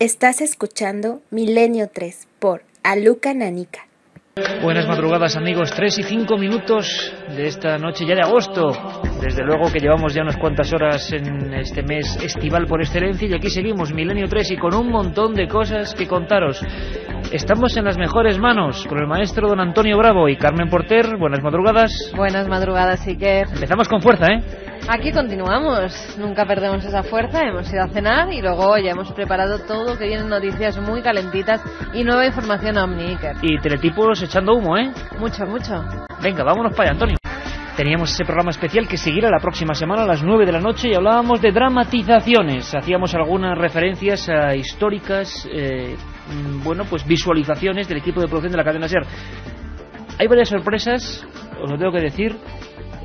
Estás escuchando Milenio 3 por Aluca Nanica. Buenas madrugadas, amigos. 3 y 5 minutos de esta noche ya de agosto. Desde luego que llevamos ya unas cuantas horas en este mes estival por excelencia y aquí seguimos, Milenio 3, y con un montón de cosas que contaros. Estamos en las mejores manos con el maestro don Antonio Bravo y Carmen Porter. Buenas madrugadas. Buenas madrugadas, Iker. Empezamos con fuerza, ¿eh? Aquí continuamos, nunca perdemos esa fuerza. Hemos ido a cenar y luego ya hemos preparado todo, que vienen noticias muy calentitas y nueva información Omni, Iker. Y teletipos echando humo, ¿eh? Mucho, mucho. Venga, vámonos para allá, Antonio. Teníamos ese programa especial que seguirá la próxima semana a las 9 de la noche y hablábamos de dramatizaciones. Hacíamos algunas referencias a históricas, pues visualizaciones del equipo de producción de la cadena SER. Hay varias sorpresas, os lo tengo que decir.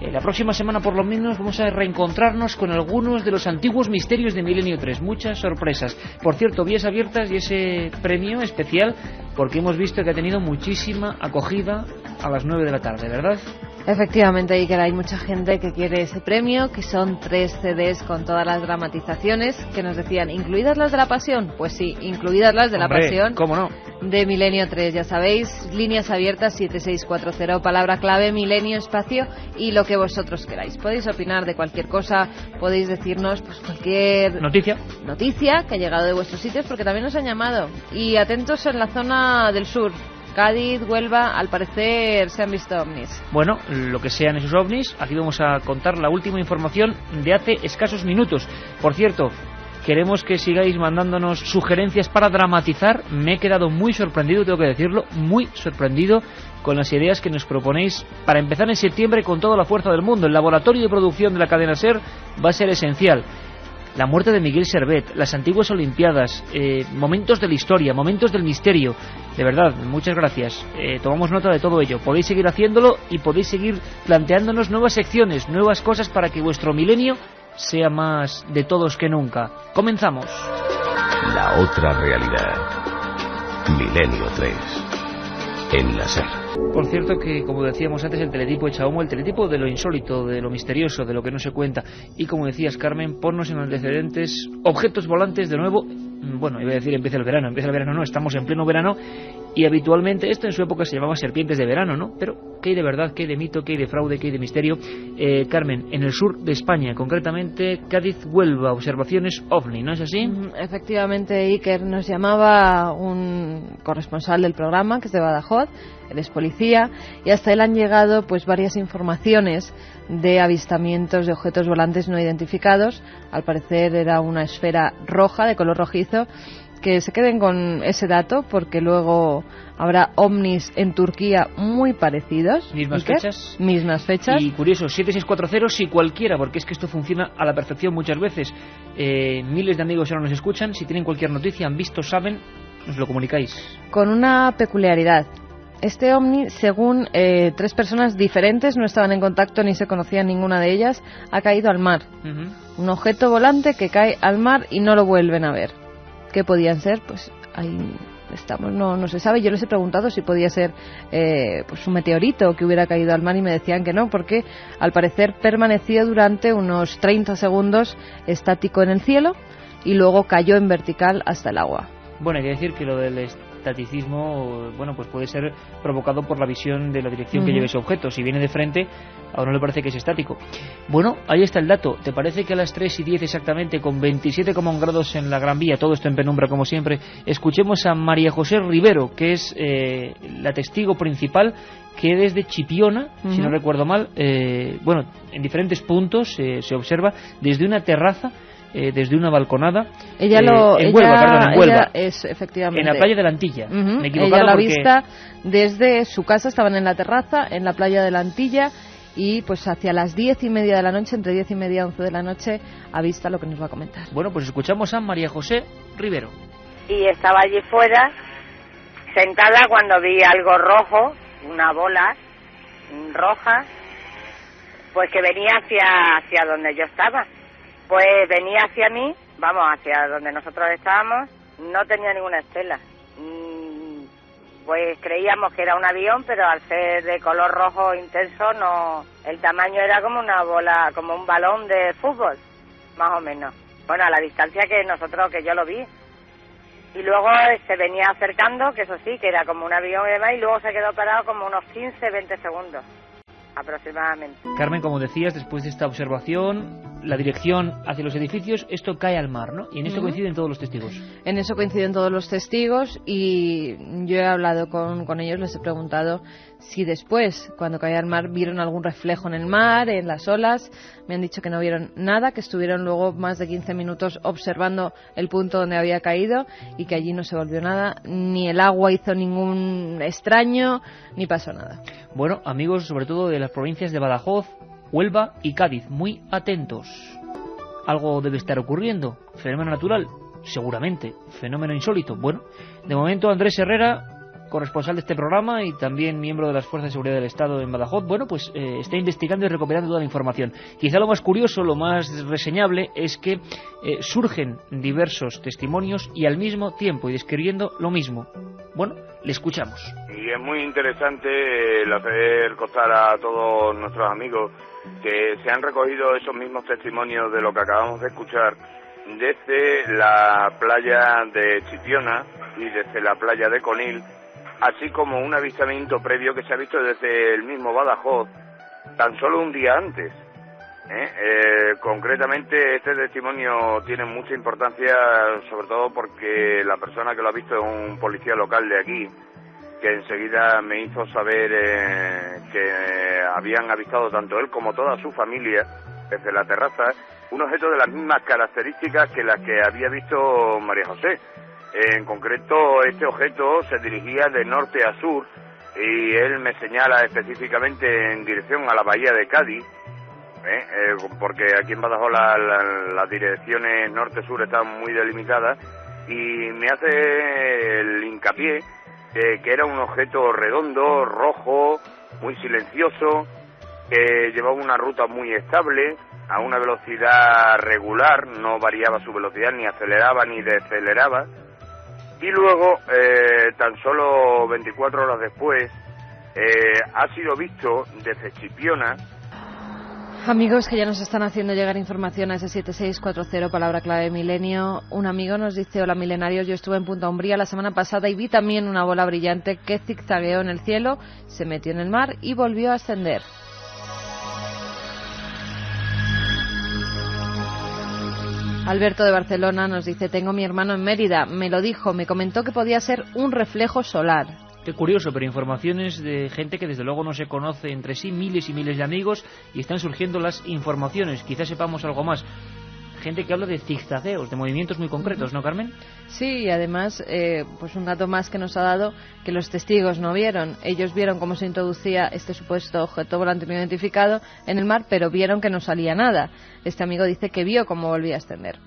La próxima semana por lo menos vamos a reencontrarnos con algunos de los antiguos misterios de Milenio 3. Muchas sorpresas. Por cierto, vías abiertas y ese premio especial porque hemos visto que ha tenido muchísima acogida a las 9 de la tarde, ¿verdad? Efectivamente, Iker, hay mucha gente que quiere ese premio, que son 3 CDs con todas las dramatizaciones, que nos decían, ¿incluidas las de la Pasión? Pues sí, incluidas las de la Pasión. ¿Cómo no? De Milenio 3, ya sabéis, líneas abiertas 7640, palabra clave, Milenio, espacio y lo que vosotros queráis. Podéis opinar de cualquier cosa, podéis decirnos pues cualquier noticia que ha llegado de vuestros sitios, porque también nos han llamado. Y atentos en la zona del sur, Cádiz, Huelva, al parecer se han visto ovnis. Bueno, lo que sean esos ovnis, aquí vamos a contar la última información de hace escasos minutos. Por cierto, queremos que sigáis mandándonos sugerencias para dramatizar. Me he quedado muy sorprendido, tengo que decirlo, muy sorprendido con las ideas que nos proponéis para empezar en septiembre con toda la fuerza del mundo. El laboratorio de producción de la cadena SER va a ser esencial. La muerte de Miguel Servet, las antiguas Olimpiadas, momentos de la historia, momentos del misterio. De verdad, muchas gracias. Tomamos nota de todo ello. Podéis seguir haciéndolo y podéis seguir planteándonos nuevas secciones, nuevas cosas para que vuestro milenio sea más de todos que nunca. Comenzamos. La otra realidad. Milenio 3. En la SER. Por cierto que, como decíamos antes, el teletipo echa humo, el teletipo de lo insólito, de lo misterioso, de lo que no se cuenta. Y como decías, Carmen, ponnos en antecedentes objetos volantes de nuevo. Bueno, iba a decir empieza el verano no, estamos en pleno verano y habitualmente esto en su época se llamaba serpientes de verano, ¿no? Pero ¿qué hay de verdad, qué hay de mito, qué hay de fraude, qué hay de misterio? Carmen, en el sur de España, concretamente Cádiz, Huelva, observaciones OVNI, ¿no es así? Efectivamente, Iker, nos llamaba un corresponsal del programa, que es de Badajoz, él es policía, y hasta él han llegado pues varias informaciones de avistamientos de objetos volantes no identificados. Al parecer era una esfera roja, de color rojizo. Que se queden con ese dato porque luego habrá ovnis en Turquía muy parecidos. Mismas fechas. Mismas fechas. Y curioso, 7640 si cualquiera, porque es que esto funciona a la perfección muchas veces. Miles de amigos ahora nos escuchan, si tienen cualquier noticia, han visto, saben, nos lo comunicáis. Con una peculiaridad. Este ovni, según 3 personas diferentes, no estaban en contacto ni se conocían ninguna de ellas, ha caído al mar. Un objeto volante que cae al mar y no lo vuelven a ver. ¿Qué podían ser? Pues ahí estamos, no se sabe. Yo les he preguntado si podía ser pues un meteorito que hubiera caído al mar y me decían que no, porque al parecer permaneció durante unos 30 segundos estático en el cielo y luego cayó en vertical hasta el agua. Bueno, hay que decir que lo del estaticismo, bueno, pues puede ser provocado por la visión de la dirección que lleve ese objeto. Si viene de frente, a uno le parece que es estático. Bueno, ahí está el dato. ¿Te parece que a las 3:10 exactamente, con 27,1 grados en la Gran Vía, todo esto en penumbra como siempre, escuchemos a María José Rivero, que es la testigo principal, que desde Chipiona, si no recuerdo mal, en diferentes puntos se observa desde una terraza, desde una balconada. En Huelva. Es efectivamente en la playa de la Antilla. Me he equivocado. Ella lo ha vista desde su casa, estaban en la terraza, en la playa de la Antilla, y pues hacia las 10:30 de la noche, entre 10:30 y 11 de la noche, ha visto lo que nos va a comentar. Bueno, pues escuchamos a María José Rivero. Y estaba allí fuera, sentada, cuando vi algo rojo, una bola roja, pues que venía hacia donde yo estaba. Pues venía hacia mí, hacia donde nosotros estábamos, no tenía ninguna estela. Pues creíamos que era un avión, pero al ser de color rojo intenso, no, el tamaño era como una bola, como un balón de fútbol, más o menos. Bueno, a la distancia que yo lo vi. y luego se venía acercando, que eso sí, que era como un avión y demás, y luego se quedó parado como unos 15-20 segundos aproximadamente. Carmen, como decías, después de esta observación, la dirección hacia los edificios, esto cae al mar, ¿no? Y en eso coinciden todos los testigos. En eso coinciden todos los testigos, y yo he hablado con ellos, les he preguntado si después, cuando cae al mar, vieron algún reflejo en el mar, en las olas. Me han dicho que no vieron nada, que estuvieron luego más de 15 minutos observando el punto donde había caído y que allí no se volvió nada, ni el agua hizo ningún extraño, ni pasó nada. Bueno, amigos, sobre todo de las provincias de Badajoz, Huelva y Cádiz, muy atentos. Algo debe estar ocurriendo. ¿Fenómeno natural? Seguramente. ¿Fenómeno insólito? Bueno, de momento Andrés Herrera, corresponsal de este programa y también miembro de las Fuerzas de Seguridad del Estado en Badajoz, bueno, pues está investigando y recopilando toda la información. Quizá lo más curioso, lo más reseñable es que surgen diversos testimonios y al mismo tiempo y describiendo lo mismo. Bueno, le escuchamos. Y es muy interesante el hacer constar a todos nuestros amigos que se han recogido esos mismos testimonios de lo que acabamos de escuchar desde la playa de Chipiona y desde la playa de Conil, así como un avistamiento previo que se ha visto desde el mismo Badajoz tan solo un día antes. Concretamente este testimonio tiene mucha importancia, sobre todo porque la persona que lo ha visto es un policía local de aquí, que enseguida me hizo saber que habían avistado tanto él como toda su familia desde la terraza un objeto de las mismas características que las que había visto María José. En concreto, este objeto se dirigía de norte a sur y él me señala específicamente en dirección a la bahía de Cádiz, porque aquí en Badajoz las direcciones norte-sur están muy delimitadas, y me hace el hincapié que era un objeto redondo, rojo, muy silencioso, que llevaba una ruta muy estable, a una velocidad regular, no variaba su velocidad, ni aceleraba ni deceleraba. Y luego, tan solo 24 horas después, ha sido visto desde Chipiona. Amigos que ya nos están haciendo llegar información a ese 7640, palabra clave milenio. Un amigo nos dice: hola milenarios, yo estuve en Punta Umbría la semana pasada y vi también una bola brillante que zigzagueó en el cielo, se metió en el mar y volvió a ascender. Alberto de Barcelona nos dice: tengo mi hermano en Mérida, me lo dijo, me comentó que podía ser un reflejo solar. Qué curioso, pero informaciones de gente que desde luego no se conoce entre sí, miles y miles de amigos, y están surgiendo las informaciones. Quizás sepamos algo más. Gente que habla de zigzagueos, de movimientos muy concretos, ¿no, Carmen? Sí, y además, pues un dato más que nos ha dado que los testigos no vieron. Ellos vieron cómo se introducía este supuesto objeto volante no identificado en el mar, pero vieron que no salía nada. Este amigo dice que vio cómo volvía a ascender.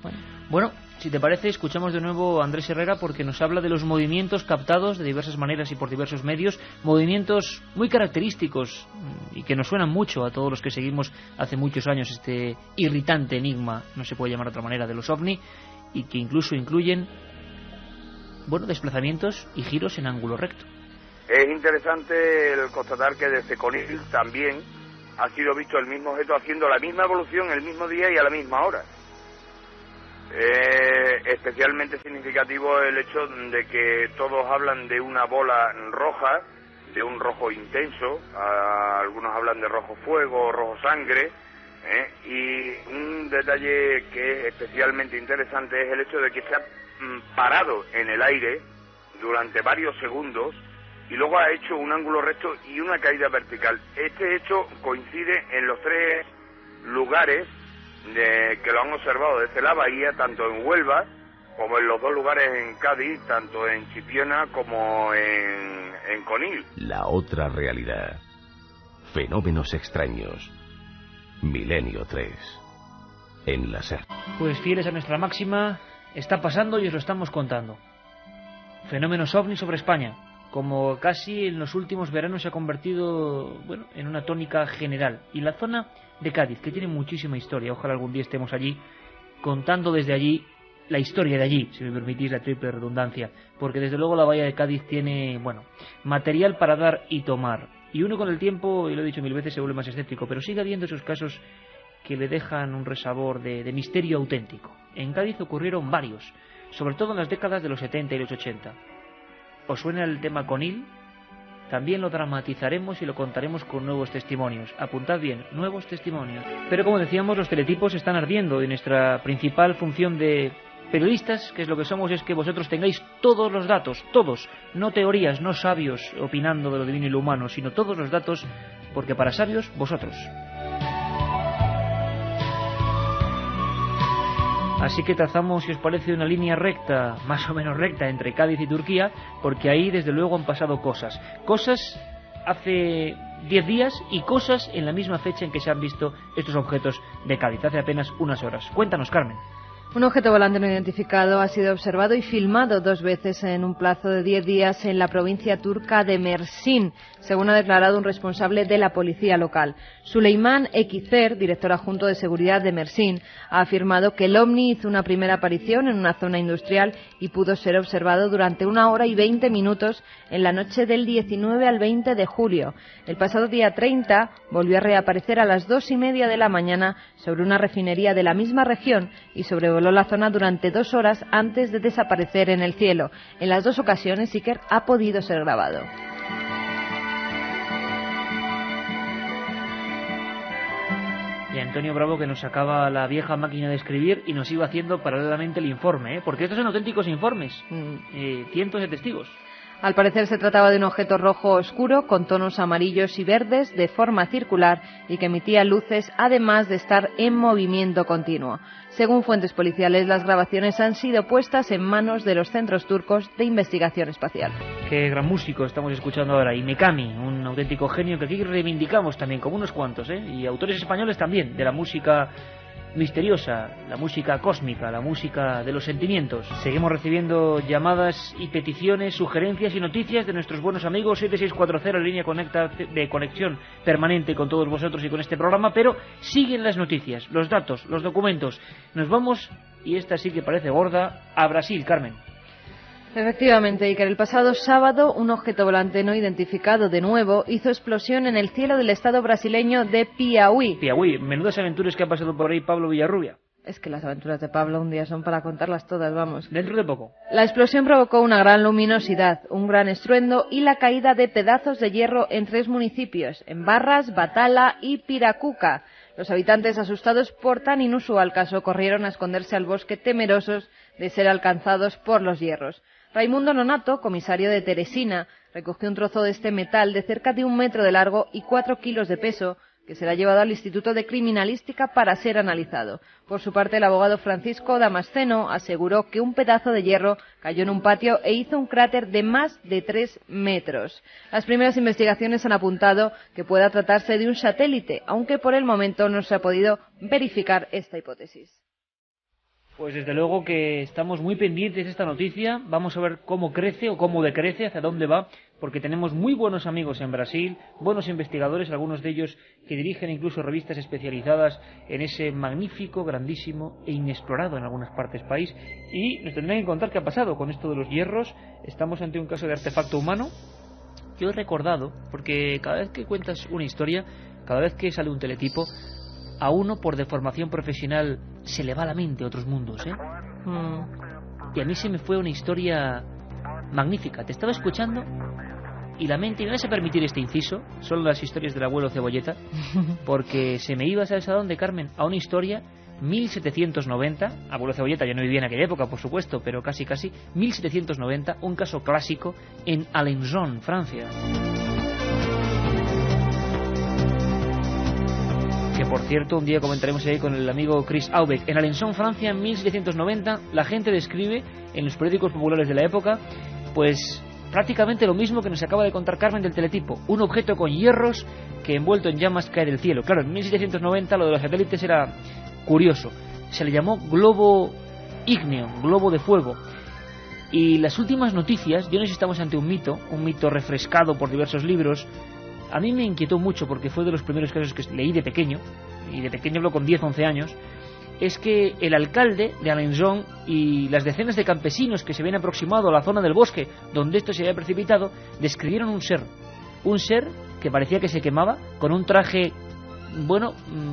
Bueno, si te parece, escuchamos de nuevo a Andrés Herrera, porque nos habla de los movimientos captados de diversas maneras y por diversos medios, movimientos muy característicos y que nos suenan mucho a todos los que seguimos hace muchos años este irritante enigma, no se puede llamar de otra manera, de los ovni, y que incluso incluyen, bueno, desplazamientos y giros en ángulo recto. Es interesante el constatar que desde Conil también ha sido visto el mismo objeto haciendo la misma evolución el mismo día y a la misma hora. Especialmente significativo el hecho de que todos hablan de una bola roja, de un rojo intenso, algunos hablan de rojo fuego, rojo sangre, y un detalle que es especialmente interesante es el hecho de que se ha parado en el aire durante varios segundos y luego ha hecho un ángulo recto y una caída vertical. Este hecho coincide en los tres lugares que lo han observado desde la bahía, tanto en Huelva como en los dos lugares en Cádiz, tanto en Chipiona como en Conil. La otra realidad. Fenómenos extraños. Milenio 3. En la SER. Pues fieles a nuestra máxima, está pasando y os lo estamos contando. Fenómenos ovni sobre España, como casi en los últimos veranos se ha convertido, bueno, en una tónica general. Y la zona de Cádiz, que tiene muchísima historia, ojalá algún día estemos allí contando desde allí la historia de allí, si me permitís la triple redundancia, porque desde luego la bahía de Cádiz tiene, bueno, material para dar y tomar. Y uno con el tiempo, y lo he dicho mil veces, se vuelve más escéptico, pero sigue habiendo esos casos que le dejan un resabor de misterio auténtico. En Cádiz ocurrieron varios. sobre todo en las décadas de los 70 y los 80. ¿Os suena el tema Conil? También lo dramatizaremos y lo contaremos con nuevos testimonios. Apuntad bien, nuevos testimonios. Pero como decíamos, los teletipos están ardiendo y nuestra principal función de periodistas, que es lo que somos, es que vosotros tengáis todos los datos, todos, no teorías, no sabios opinando de lo divino y lo humano, sino todos los datos, porque para sabios, vosotros. Así que trazamos, si os parece, una línea recta, más o menos recta, entre Cádiz y Turquía, porque ahí desde luego han pasado cosas. Cosas hace 10 días y cosas en la misma fecha en que se han visto estos objetos de Cádiz, hace apenas unas horas. Cuéntanos, Carmen. Un objeto volante no identificado ha sido observado y filmado 2 veces en un plazo de 10 días en la provincia turca de Mersin, según ha declarado un responsable de la policía local. Süleyman Ekizer, director adjunto de seguridad de Mersin, ha afirmado que el ovni hizo una primera aparición en una zona industrial y pudo ser observado durante 1 hora y 20 minutos en la noche del 19 al 20 de julio. El pasado día 30 volvió a reaparecer a las 2:30 de la mañana sobre una refinería de la misma región y sobrevoló la zona durante 2 horas antes de desaparecer en el cielo. En las 2 ocasiones Iker ha podido ser grabado. Y Antonio Bravo, que nos sacaba la vieja máquina de escribir y nos iba haciendo paralelamente el informe, porque estos son auténticos informes, cientos de testigos. Al parecer se trataba de un objeto rojo oscuro con tonos amarillos y verdes de forma circular y que emitía luces, además de estar en movimiento continuo. Según fuentes policiales, las grabaciones han sido puestas en manos de los centros turcos de investigación espacial. Qué gran músico estamos escuchando ahora, y Mekami, un auténtico genio que aquí reivindicamos también, como unos cuantos, y autores españoles también, de la música misteriosa, la música cósmica, la música de los sentimientos. Seguimos recibiendo llamadas y peticiones, sugerencias y noticias de nuestros buenos amigos. 7640, línea de conexión permanente con todos vosotros y con este programa, pero siguen las noticias, los datos, los documentos. Nos vamos, y esta sí que parece gorda, a Brasil, Carmen. Efectivamente, Iker, el pasado sábado un objeto volante no identificado de nuevo hizo explosión en el cielo del estado brasileño de Piauí. Piauí, menudas aventuras que ha pasado por ahí Pablo Villarrubia. Es que las aventuras de Pablo un día son para contarlas todas, vamos. Dentro de poco. La explosión provocó una gran luminosidad, un gran estruendo y la caída de pedazos de hierro en 3 municipios, en Barras, Batala y Piracuca. Los habitantes, asustados por tan inusual caso, corrieron a esconderse al bosque, temerosos de ser alcanzados por los hierros. Raimundo Nonato, comisario de Teresina, recogió un trozo de este metal de cerca de 1 metro de largo y 4 kilos de peso, que será llevado al Instituto de Criminalística para ser analizado. Por su parte, el abogado Francisco Damasceno aseguró que un pedazo de hierro cayó en un patio e hizo un cráter de más de 3 metros. Las primeras investigaciones han apuntado que pueda tratarse de un satélite, aunque por el momento no se ha podido verificar esta hipótesis. Pues desde luego que estamos muy pendientes de esta noticia. Vamos a ver cómo crece o cómo decrece, hacia dónde va, porque tenemos muy buenos amigos en Brasil, buenos investigadores, algunos de ellos que dirigen incluso revistas especializadas en ese magnífico, grandísimo e inexplorado en algunas partes país. Y nos tendrán que contar qué ha pasado con esto de los hierros. Estamos ante un caso de artefacto humano. Yo he recordado, porque cada vez que cuentas una historia, cada vez que sale un teletipo, a uno por deformación profesional se le va la mente a otros mundos, Y a mí se me fue una historia magnífica. Te estaba escuchando y la mente, y me vas a permitir este inciso, son las historias del abuelo Cebolleta, porque se me iba, ¿sabes a dónde, Carmen? A una historia 1790, abuelo Cebolleta ya no vivía en aquella época, por supuesto, pero casi, 1790, un caso clásico en Alençon, Francia. Que por cierto, un día comentaremos ahí con el amigo Chris Aubeck. En Alençon, Francia, en 1790, la gente describe en los periódicos populares de la época, pues prácticamente lo mismo que nos acaba de contar Carmen del teletipo. Un objeto con hierros que envuelto en llamas cae del cielo. Claro, en 1790 lo de los satélites era curioso. Se le llamó globo ígneo, globo de fuego. Y las últimas noticias, yo no sé si estamos ante un mito refrescado por diversos libros. A mí me inquietó mucho porque fue de los primeros casos que leí de pequeño, y de pequeño hablo con 10, 11 años, es que el alcalde de Alençon y las decenas de campesinos que se habían aproximado a la zona del bosque donde esto se había precipitado, describieron un ser que parecía que se quemaba, con un traje,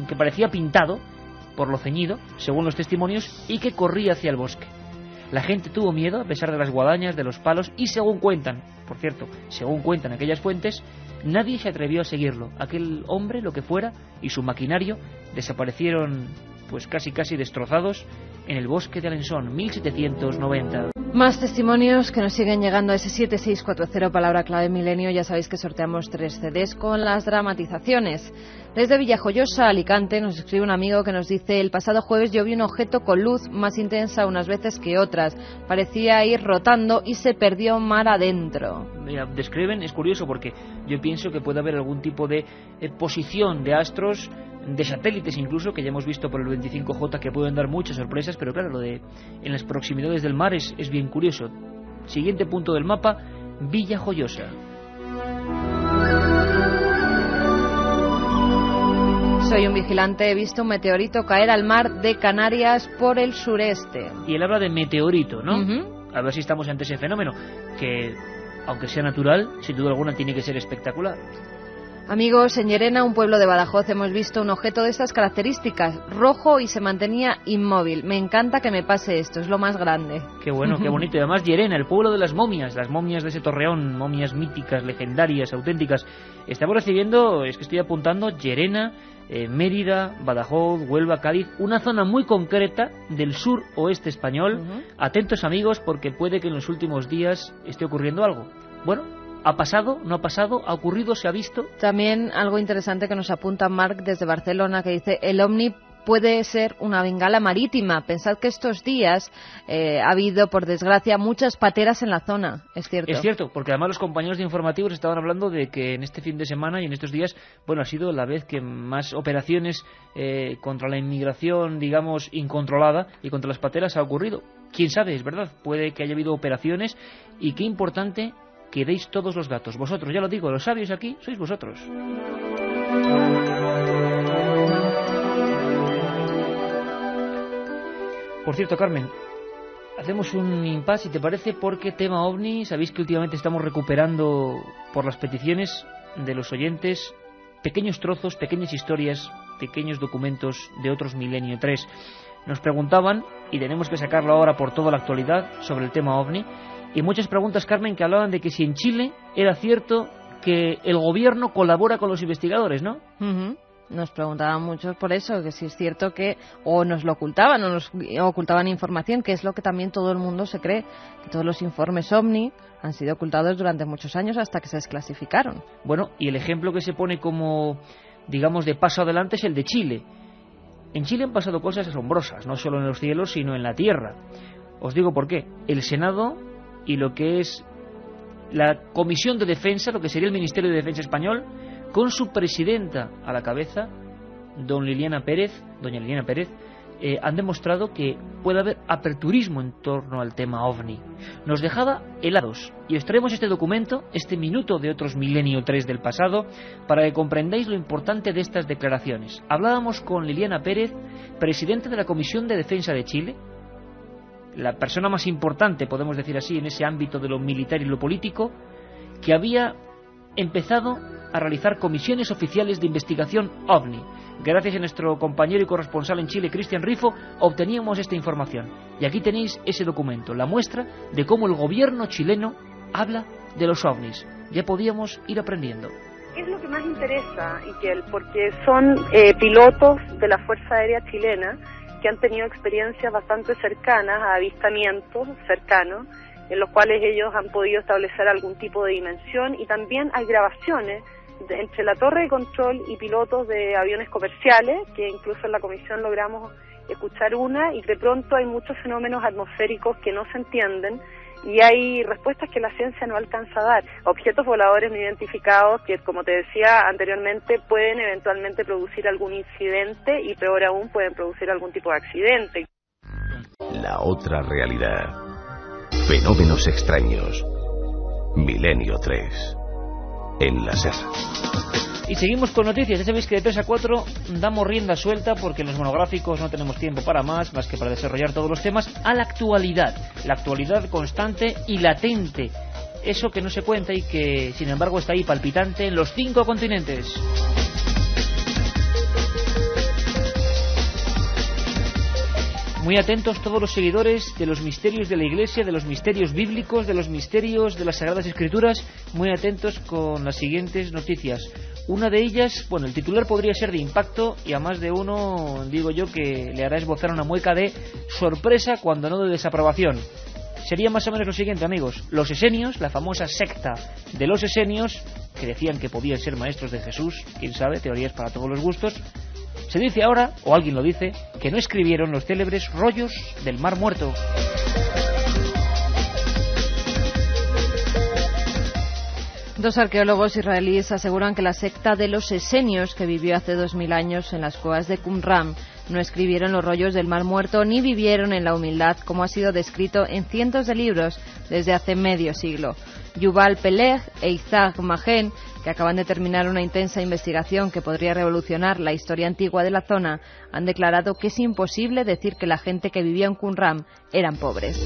que parecía pintado por lo ceñido, según los testimonios, y que corría hacia el bosque. La gente tuvo miedo a pesar de las guadañas, de los palos, y según cuentan, por cierto, según cuentan aquellas fuentes, nadie se atrevió a seguirlo. Aquel hombre, lo que fuera, y su maquinario desaparecieron pues casi destrozados en el bosque de Alençon, 1790. Más testimonios que nos siguen llegando a ese 7640, palabra clave milenio. Ya sabéis que sorteamos 3 CDs con las dramatizaciones. Desde Villajoyosa, Alicante, nos escribe un amigo que nos dice: el pasado jueves yo vi un objeto con luz más intensa unas veces que otras. Parecía ir rotando y se perdió mar adentro. Mira, describen, es curioso porque yo pienso que puede haber algún tipo de posición de astros, de satélites incluso, que ya hemos visto por el 25J, que pueden dar muchas sorpresas, pero claro, lo de en las proximidades del mar es bien curioso. Siguiente punto del mapa, Villajoyosa. Soy un vigilante, he visto un meteorito caer al mar de Canarias por el sureste. Y él habla de meteorito, ¿no? A ver si estamos ante ese fenómeno, que aunque sea natural, sin duda alguna tiene que ser espectacular. Amigos, en Llerena, un pueblo de Badajoz, hemos visto un objeto de estas características, rojo, y se mantenía inmóvil. Me encanta que me pase esto, es lo más grande. Qué bueno, qué bonito. Y además Llerena, el pueblo de las momias de ese torreón, momias míticas, legendarias, auténticas. Estamos recibiendo, es que estoy apuntando, Llerena, Mérida, Badajoz, Huelva, Cádiz, una zona muy concreta del sur oeste español. Atentos, amigos, porque puede que en los últimos días esté ocurriendo algo. Bueno, ¿ha pasado? ¿No ha pasado? ¿Ha ocurrido? ¿Se ha visto? También algo interesante que nos apunta Marc desde Barcelona, que dice: el ovni puede ser una bengala marítima. Pensad que estos días ha habido, por desgracia, muchas pateras en la zona. Es cierto. Es cierto, porque además los compañeros de informativos estaban hablando de que en este fin de semana y en estos días, bueno, ha sido la vez que más operaciones contra la inmigración, digamos, incontrolada y contra las pateras ha ocurrido. ¿Quién sabe? Es verdad, puede que haya habido operaciones, y qué importante que deis todos los datos. Vosotros, ya lo digo, los sabios aquí sois vosotros. Por cierto, Carmen, hacemos un impasse, si te parece, porque tema OVNI, sabéis que últimamente estamos recuperando por las peticiones de los oyentes pequeños trozos, pequeñas historias, pequeños documentos de otros Milenio 3. Nos preguntaban, y tenemos que sacarlo ahora por toda la actualidad, sobre el tema OVNI, y muchas preguntas, Carmen, que hablaban de que si en Chile era cierto que el gobierno colabora con los investigadores, ¿no? Nos preguntaban muchos por eso, que si es cierto que o nos lo ocultaban, o nos ocultaban información, que es lo que también todo el mundo se cree, que todos los informes OVNI han sido ocultados durante muchos años hasta que se desclasificaron. Bueno, y el ejemplo que se pone como, digamos, de paso adelante es el de Chile. En Chile han pasado cosas asombrosas, no solo en los cielos, sino en la tierra. Os digo por qué. El Senado y lo que es la Comisión de Defensa, lo que sería el Ministerio de Defensa español, con su presidenta a la cabeza, doña Liliana Pérez, han demostrado que puede haber aperturismo en torno al tema OVNI. Nos dejaba helados, y os traemos este documento, este minuto de otros Milenio 3 del pasado, para que comprendáis lo importante de estas declaraciones. Hablábamos con Liliana Pérez, presidenta de la Comisión de Defensa de Chile, la persona más importante, podemos decir así, en ese ámbito de lo militar y lo político, que había empezado a realizar comisiones oficiales de investigación OVNI. Gracias a nuestro compañero y corresponsal en Chile, Cristian Rifo, obteníamos esta información. Y aquí tenéis ese documento, la muestra de cómo el gobierno chileno habla de los OVNIs. Ya podíamos ir aprendiendo. ¿Qué es lo que más interesa? Porque son pilotos de la Fuerza Aérea Chilena que han tenido experiencias bastante cercanas a avistamientos cercanos, en los cuales ellos han podido establecer algún tipo de dimensión, y también hay grabaciones entre la torre de control y pilotos de aviones comerciales, que incluso en la comisión logramos escuchar una, y de pronto hay muchos fenómenos atmosféricos que no se entienden, y hay respuestas que la ciencia no alcanza a dar. Objetos voladores no identificados que, como te decía anteriormente, pueden eventualmente producir algún incidente, y peor aún, pueden producir algún tipo de accidente. La otra realidad. Fenómenos extraños. Milenio 3. En la SER. Y seguimos con noticias. Ya sabéis que de 3 a 4 damos rienda suelta, porque en los monográficos no tenemos tiempo para más que para desarrollar todos los temas, a la actualidad. La actualidad constante y latente. Eso que no se cuenta y que, sin embargo, está ahí palpitante en los 5 continentes. Muy atentos todos los seguidores de los misterios de la Iglesia, de los misterios bíblicos, de los misterios de las Sagradas Escrituras, muy atentos con las siguientes noticias. Una de ellas, bueno, el titular podría ser de impacto y a más de uno, digo yo, que le hará esbozar una mueca de sorpresa cuando no de desaprobación. Sería más o menos lo siguiente, amigos. Los esenios, la famosa secta de los esenios, que decían que podían ser maestros de Jesús, quién sabe, teorías para todos los gustos. Se dice ahora, o alguien lo dice, que no escribieron los célebres rollos del Mar Muerto. Dos arqueólogos israelíes aseguran que la secta de los esenios, que vivió hace 2000 años en las cuevas de Qumran, no escribieron los rollos del Mar Muerto ni vivieron en la humildad, como ha sido descrito en cientos de libros desde hace medio siglo. Yuval Peleg e Isaac Magen, que acaban de terminar una intensa investigación que podría revolucionar la historia antigua de la zona, han declarado que es imposible decir que la gente que vivía en Qumran eran pobres.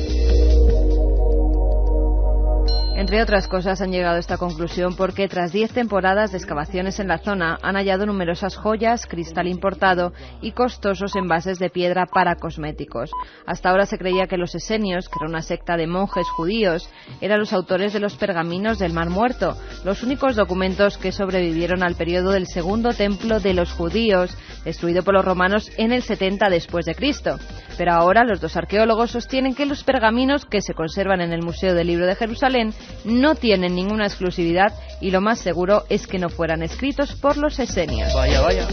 Entre otras cosas, han llegado a esta conclusión porque tras 10 temporadas de excavaciones en la zona han hallado numerosas joyas, cristal importado y costosos envases de piedra para cosméticos. Hasta ahora se creía que los esenios, que era una secta de monjes judíos, eran los autores de los pergaminos del Mar Muerto, los únicos documentos que sobrevivieron al periodo del segundo templo de los judíos, destruido por los romanos en el 70 después de Cristo. Pero ahora los dos arqueólogos sostienen que los pergaminos que se conservan en el Museo del Libro de Jerusalén no tienen ninguna exclusividad y lo más seguro es que no fueran escritos por los esenios. Vaya, vaya.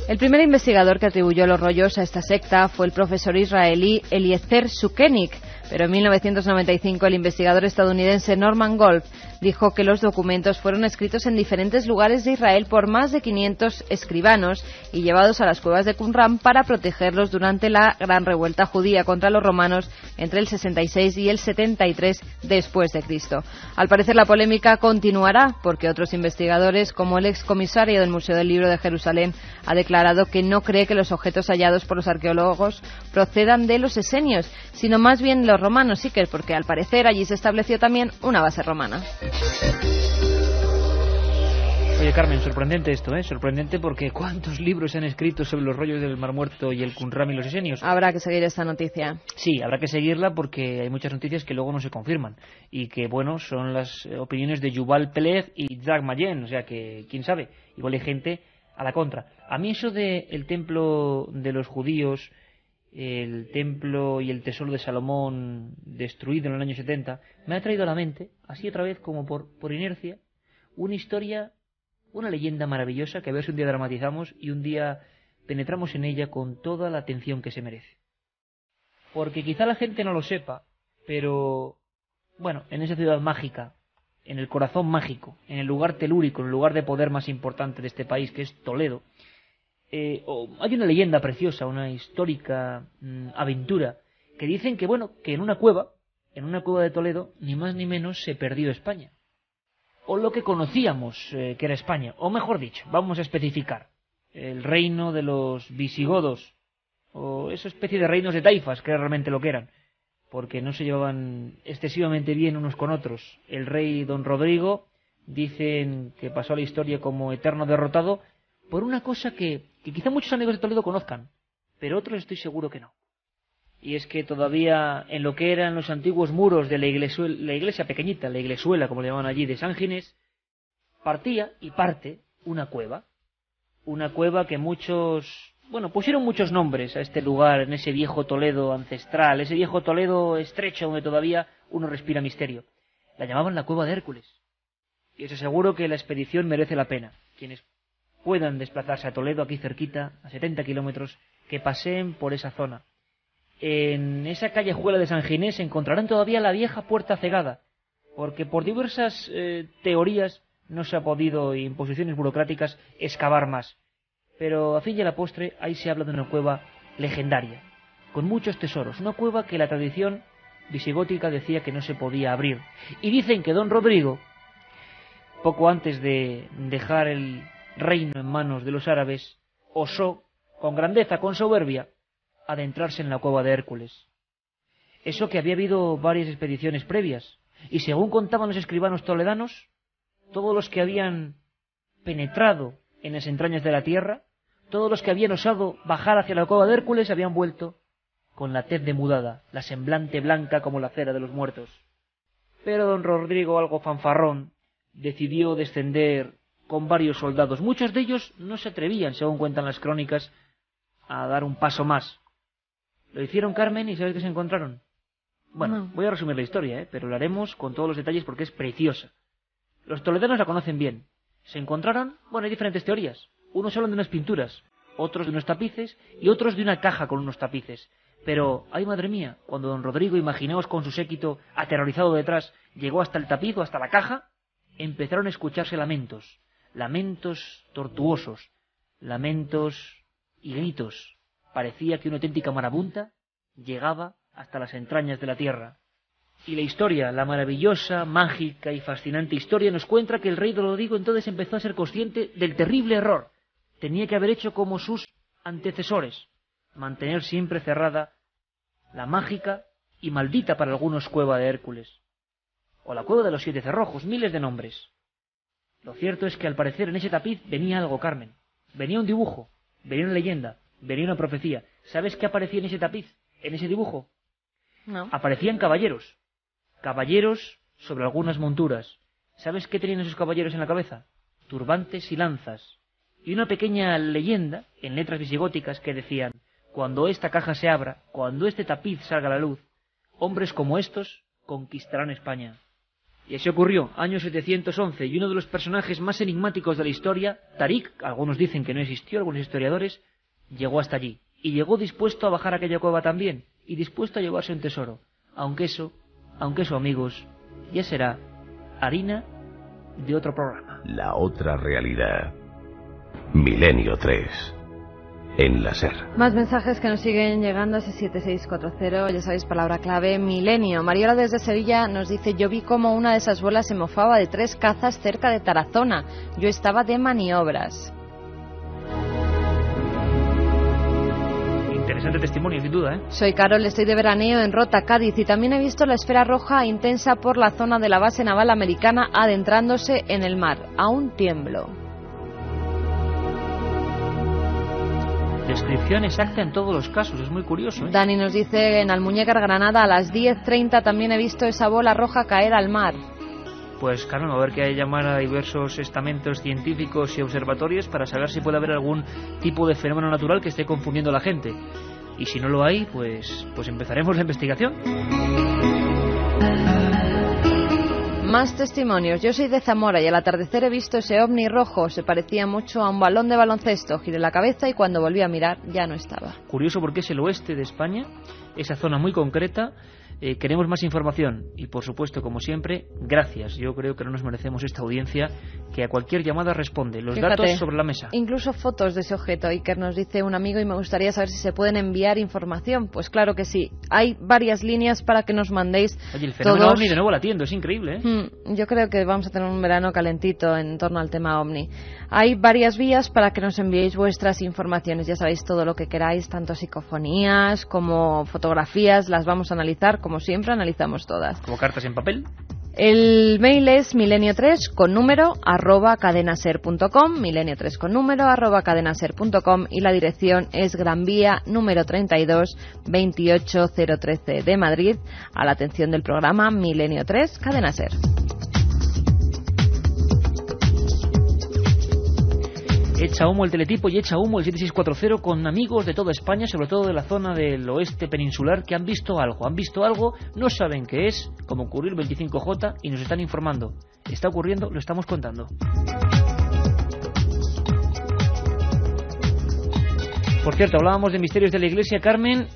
El primer investigador que atribuyó los rollos a esta secta fue el profesor israelí Eliezer Sukenik, pero en 1995 el investigador estadounidense Norman Wolf dijo que los documentos fueron escritos en diferentes lugares de Israel por más de 500 escribanos y llevados a las cuevas de Qumran para protegerlos durante la gran revuelta judía contra los romanos entre el 66 y el 73 después de Cristo. Al parecer la polémica continuará porque otros investigadores, como el excomisario del Museo del Libro de Jerusalén, ha declarado que no cree que los objetos hallados por los arqueólogos procedan de los esenios, sino más bien los romanos, sí que porque al parecer allí se estableció también una base romana. Oye, Carmen, sorprendente esto, ¿eh? Sorprendente porque ¿cuántos libros se han escrito sobre los rollos del Mar Muerto y el Qumran y los esenios? Habrá que seguir esta noticia. Sí, habrá que seguirla porque hay muchas noticias que luego no se confirman y que, bueno, son las opiniones de Yuval Peleg y Isaac Magen, o sea que, quién sabe, igual hay gente a la contra. A mí eso de el templo de los judíos, el templo y el tesoro de Salomón destruido en el año 70, me ha traído a la mente, así otra vez como por inercia, una historia, una leyenda maravillosa que a ver si un día dramatizamos y un día penetramos en ella con toda la atención que se merece. Porque quizá la gente no lo sepa, pero, bueno, en esa ciudad mágica, en el corazón mágico, en el lugar telúrico, en el lugar de poder más importante de este país, que es Toledo, hay una leyenda preciosa, una histórica aventura, que dicen que, bueno, que en una cueva de Toledo, ni más ni menos se perdió España. O lo que conocíamos que era España, o mejor dicho, vamos a especificar, el reino de los visigodos, o esa especie de reinos de taifas, que era realmente lo que eran, porque no se llevaban excesivamente bien unos con otros. El rey don Rodrigo, dicen que pasó a la historia como eterno derrotado, por una cosa que quizá muchos amigos de Toledo conozcan, pero otros estoy seguro que no. Y es que todavía en lo que eran los antiguos muros de la iglesia pequeñita, la iglesuela, como le llamaban allí, de San Ginés, partía y parte una cueva que muchos, bueno, pusieron muchos nombres a este lugar, en ese viejo Toledo ancestral, ese viejo Toledo estrecho donde todavía uno respira misterio. La llamaban la Cueva de Hércules. Y os aseguro que la expedición merece la pena. Quienes puedan desplazarse a Toledo, aquí cerquita, a 70 kilómetros, que paseen por esa zona. En esa callejuela de San Ginés encontrarán todavía la vieja puerta cegada, porque por diversas teorías no se ha podido, y imposiciones burocráticas, excavar más. Pero a fin y a la postre, ahí se habla de una cueva legendaria, con muchos tesoros, una cueva que la tradición visigótica decía que no se podía abrir. Y dicen que don Rodrigo, poco antes de dejar el reino en manos de los árabes, osó, con grandeza, con soberbia, adentrarse en la cueva de Hércules. Eso que había habido varias expediciones previas, y según contaban los escribanos toledanos, todos los que habían penetrado en las entrañas de la tierra, Todos los que habían osado bajar hacia la cueva de Hércules habían vuelto con la tez demudada, la semblante blanca como la cera de los muertos. Pero don Rodrigo, algo fanfarrón, decidió descender con varios soldados. Muchos de ellos no se atrevían, según cuentan las crónicas, a dar un paso más. Lo hicieron, Carmen, y ¿sabes qué se encontraron? Bueno, voy a resumir la historia, pero lo haremos con todos los detalles porque es preciosa. Los toledanos la conocen bien. Se encontraron, hay diferentes teorías. Unos hablan de unas pinturas, otros de unos tapices y otros de una caja con unos tapices. Pero, ay madre mía, cuando don Rodrigo, imaginaos con su séquito aterrorizado detrás, llegó hasta el tapiz o hasta la caja, empezaron a escucharse lamentos. Lamentos tortuosos, lamentos y gritos. Parecía que una auténtica marabunta llegaba hasta las entrañas de la tierra. Y la historia, la maravillosa, mágica y fascinante historia, nos cuenta que el rey Rodrigo entonces empezó a ser consciente del terrible error. Tenía que haber hecho como sus antecesores, mantener siempre cerrada la mágica y maldita para algunos cueva de Hércules, o la cueva de los 7 cerrojos, miles de nombres. Lo cierto es que al parecer en ese tapiz venía algo, Carmen. Venía un dibujo, venía una leyenda, venía una profecía. ¿Sabes qué aparecía en ese tapiz, en ese dibujo? No. Aparecían caballeros. Caballeros sobre algunas monturas. ¿Sabes qué tenían esos caballeros en la cabeza? Turbantes y lanzas. Y una pequeña leyenda, en letras visigóticas, que decían: cuando esta caja se abra, cuando este tapiz salga a la luz, hombres como estos conquistarán España. Y así ocurrió, año 711, y uno de los personajes más enigmáticos de la historia, Tarik, algunos dicen que no existió, algunos historiadores, llegó hasta allí. Y llegó dispuesto a bajar a aquella cueva también, y dispuesto a llevarse un tesoro. Aunque eso, amigos, ya será harina de otro programa. La otra realidad. Milenio 3. En la SER. Más mensajes que nos siguen llegando a ese 7640, ya sabéis, palabra clave, milenio. Mariola desde Sevilla nos dice: yo vi como una de esas bolas se mofaba de 3 cazas cerca de Tarazona. Yo estaba de maniobras. Interesante testimonio, sin duda, ¿eh? Soy Carol, estoy de veraneo en Rota, Cádiz, y también he visto la esfera roja intensa por la zona de la base naval americana adentrándose en el mar. Aún tiemblo. Descripción exacta en todos los casos, es muy curioso, ¿eh? Dani nos dice: en Almuñécar, Granada, a las 10:30 también he visto esa bola roja caer al mar. Pues Carmen, a ver que hay que llamar a diversos estamentos científicos y observatorios para saber si puede haber algún tipo de fenómeno natural que esté confundiendo a la gente. Y si no lo hay, pues empezaremos la investigación. Más testimonios. Yo soy de Zamora y al atardecer he visto ese ovni rojo. Se parecía mucho a un balón de baloncesto. Giré la cabeza y cuando volví a mirar ya no estaba. Curioso porque es el oeste de España, esa zona muy concreta. Queremos más información y, por supuesto, como siempre, gracias. Yo creo que no nos merecemos esta audiencia que a cualquier llamada responde. Los datos sobre la mesa. Incluso fotos de ese objeto. Iker nos dice un amigo: y me gustaría saber si se pueden enviar información. Pues claro que sí. Hay varias líneas para que nos mandéis. Oye, el fenómeno OVNI de nuevo latiendo, es increíble, ¿eh? Yo creo que vamos a tener un verano calentito en torno al tema OVNI. Hay varias vías para que nos enviéis vuestras informaciones. Ya sabéis, todo lo que queráis, tanto psicofonías como fotografías, las vamos a analizar. Como siempre, analizamos todas. ¿Como cartas en papel? El mail es milenio3 con número @cadenaser.com, milenio3 con número @cadenaser.com, y la dirección es Gran Vía número 32 28013 de Madrid, a la atención del programa Milenio 3 Cadena Ser. Echa humo el teletipo y echa humo el 7640 con amigos de toda España, sobre todo de la zona del oeste peninsular, que han visto algo, no saben qué es, como ocurrió el 25J, y nos están informando. Está ocurriendo, lo estamos contando. Por cierto, hablábamos de misterios de la Iglesia, Carmen,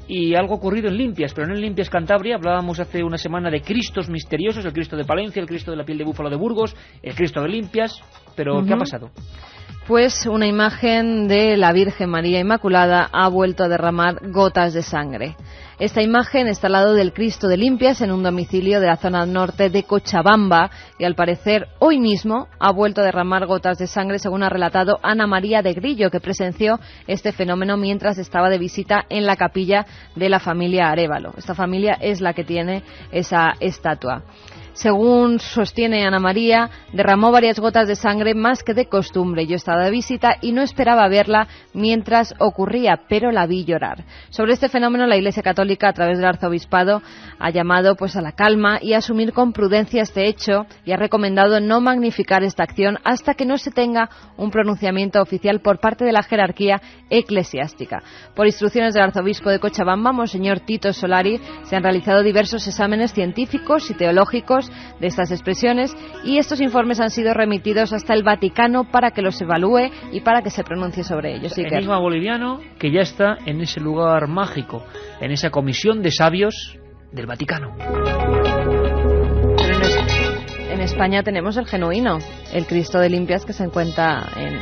y algo ocurrido en Limpias, pero no en Limpias, Cantabria. Hablábamos hace una semana de Cristos misteriosos, el Cristo de Palencia, el Cristo de la piel de búfalo de Burgos, el Cristo de Limpias, pero ¿qué ha pasado? Pues una imagen de la Virgen María Inmaculada ha vuelto a derramar gotas de sangre. Esta imagen está al lado del Cristo de Limpias en un domicilio de la zona norte de Cochabamba y al parecer hoy mismo ha vuelto a derramar gotas de sangre, según ha relatado Ana María de Grillo, que presenció este fenómeno mientras estaba de visita en la capilla de la familia Arévalo. Esta familia es la que tiene esa estatua. Según sostiene Ana María, derramó varias gotas de sangre más que de costumbre. Yo estaba de visita y no esperaba verla mientras ocurría, pero la vi llorar. Sobre este fenómeno, la Iglesia Católica, a través del Arzobispado, ha llamado pues a la calma y a asumir con prudencia este hecho y ha recomendado no magnificar esta acción hasta que no se tenga un pronunciamiento oficial por parte de la jerarquía eclesiástica. Por instrucciones del Arzobispo de Cochabamba, Monseñor Tito Solari, se han realizado diversos exámenes científicos y teológicos de estas expresiones y estos informes han sido remitidos hasta el Vaticano para que los evalúe y para que se pronuncie sobre ellos. Enigma boliviano que ya está en ese lugar mágico, en esa comisión de sabios del Vaticano. Pero en España tenemos el genuino, el Cristo de Limpias, que se encuentra en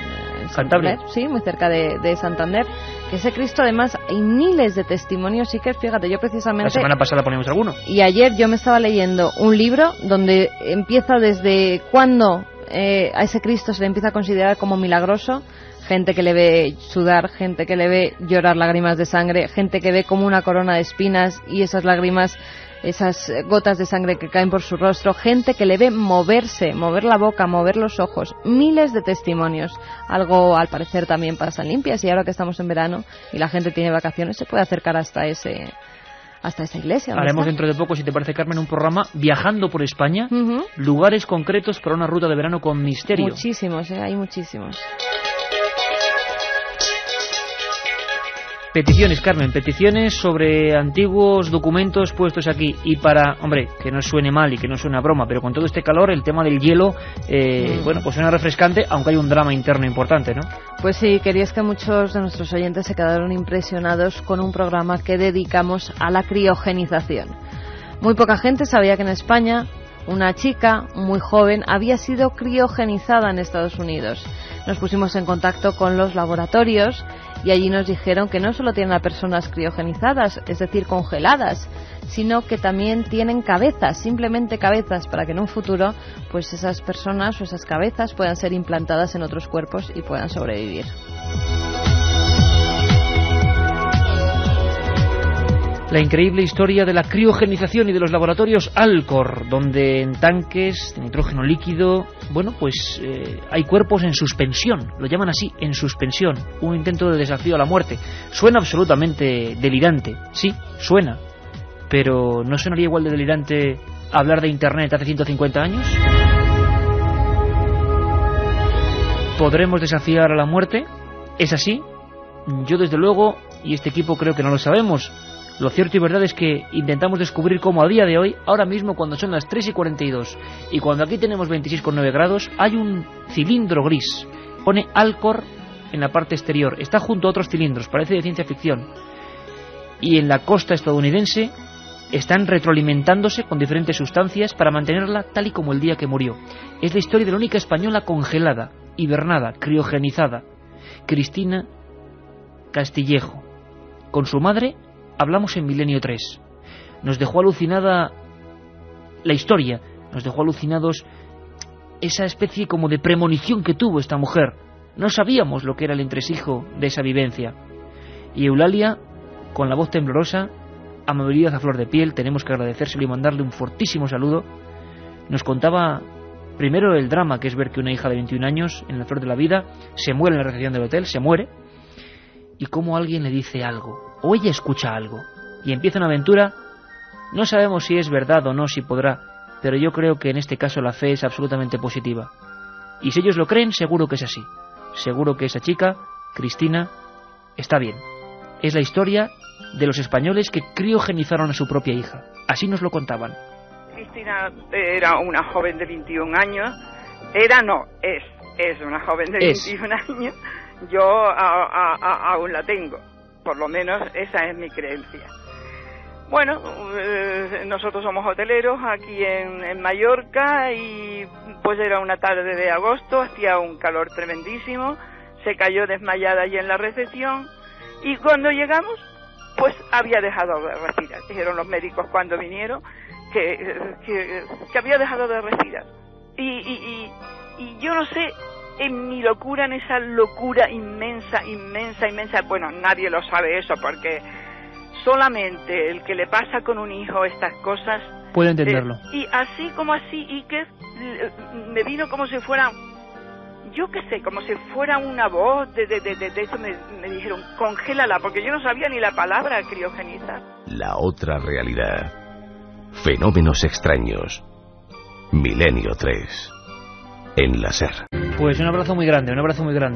Santander, sí, muy cerca de Santander. Que ese Cristo, además, hay miles de testimonios, sí que, fíjate, yo precisamente... La semana pasada poníamos alguno. Y ayer yo me estaba leyendo un libro donde empieza desde cuándo a ese Cristo se le empieza a considerar como milagroso. Gente que le ve sudar, gente que le ve llorar lágrimas de sangre, gente que ve como una corona de espinas y esas lágrimas, esas gotas de sangre que caen por su rostro, gente que le ve moverse, mover la boca, mover los ojos, miles de testimonios. Algo al parecer también pasa en Limpias, y ahora que estamos en verano y la gente tiene vacaciones se puede acercar hasta esa iglesia. Haremos dentro de poco, si te parece, Carmen, un programa viajando por España, lugares concretos para una ruta de verano con misterio. Muchísimos, hay muchísimos. Peticiones, Carmen, peticiones sobre antiguos documentos puestos aquí. Y para, hombre, que no suene mal y que no suene a broma, pero con todo este calor, el tema del hielo, bueno, pues suena refrescante, aunque hay un drama interno importante, ¿no? Pues sí, querías que muchos de nuestros oyentes se quedaron impresionados con un programa que dedicamos a la criogenización. Muy poca gente sabía que en España una chica muy joven había sido criogenizada en Estados Unidos. Nos pusimos en contacto con los laboratorios y allí nos dijeron que no solo tienen a personas criogenizadas, es decir, congeladas, sino que también tienen cabezas, simplemente cabezas, para que en un futuro pues esas personas o esas cabezas puedan ser implantadas en otros cuerpos y puedan sobrevivir. La increíble historia de la criogenización y de los laboratorios Alcor, donde en tanques de nitrógeno líquido, bueno, pues hay cuerpos en suspensión, lo llaman así, en suspensión, un intento de desafío a la muerte. Suena absolutamente delirante, sí, suena, pero ¿no sonaría igual de delirante hablar de Internet hace 150 años? ¿Podremos desafiar a la muerte? ¿Es así? Yo desde luego, y este equipo creo que no lo sabemos. Lo cierto y verdad es que intentamos descubrir cómo a día de hoy, ahora mismo cuando son las 3:42 y cuando aquí tenemos 26,9 grados, hay un cilindro gris. Pone Alcor en la parte exterior. Está junto a otros cilindros, parece de ciencia ficción. Y en la costa estadounidense están retroalimentándose con diferentes sustancias para mantenerla tal y como el día que murió. Es la historia de la única española congelada, hibernada, criogenizada, Cristina Castillejo. Con su madre hablamos en Milenio 3. Nos dejó alucinada la historia, nos dejó alucinados esa especie como de premonición que tuvo esta mujer. No sabíamos lo que era el entresijo de esa vivencia. Y Eulalia, con la voz temblorosa, amabilidad a flor de piel, tenemos que agradecérselo y mandarle un fortísimo saludo, nos contaba primero el drama que es ver que una hija de 21 años, en la flor de la vida, se muere en la recepción del hotel, se muere, y cómo alguien le dice algo, o ella escucha algo, y empieza una aventura. No sabemos si es verdad o no, si podrá, pero yo creo que en este caso la fe es absolutamente positiva. Y si ellos lo creen, seguro que es así. Seguro que esa chica, Cristina, está bien. Es la historia de los españoles que criogenizaron a su propia hija. Así nos lo contaban. Cristina era una joven de 21 años. Es una joven de 21 años. Yo aún la tengo. Por lo menos esa es mi creencia. Bueno, nosotros somos hoteleros aquí en Mallorca y pues era una tarde de agosto, hacía un calor tremendísimo, se cayó desmayada allí en la recepción y cuando llegamos pues había dejado de respirar. Dijeron los médicos cuando vinieron que había dejado de respirar. Y yo no sé, en mi locura, en esa locura inmensa, bueno, nadie lo sabe eso porque solamente el que le pasa con un hijo estas cosas puede entenderlo. Y así como así, y que me vino como si fuera, yo qué sé, como si fuera una voz de eso. Me dijeron, congélala, porque yo no sabía ni la palabra criogenizar. La otra realidad. Fenómenos extraños. Milenio 3. En la SER. Pues un abrazo muy grande,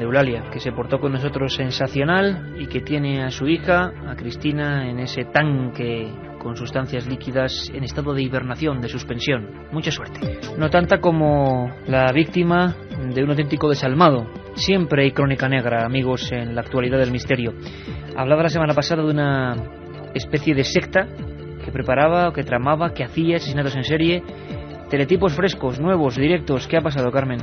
Eulalia, que se portó con nosotros sensacional y que tiene a su hija, a Cristina, en ese tanque con sustancias líquidas en estado de hibernación, de suspensión. Mucha suerte. No tanta como la víctima de un auténtico desalmado. Siempre hay crónica negra, amigos, en la actualidad del misterio. Hablaba la semana pasada de una especie de secta que preparaba, o que tramaba, que hacía asesinatos en serie. Teletipos frescos, nuevos, directos. ¿Qué ha pasado, Carmen?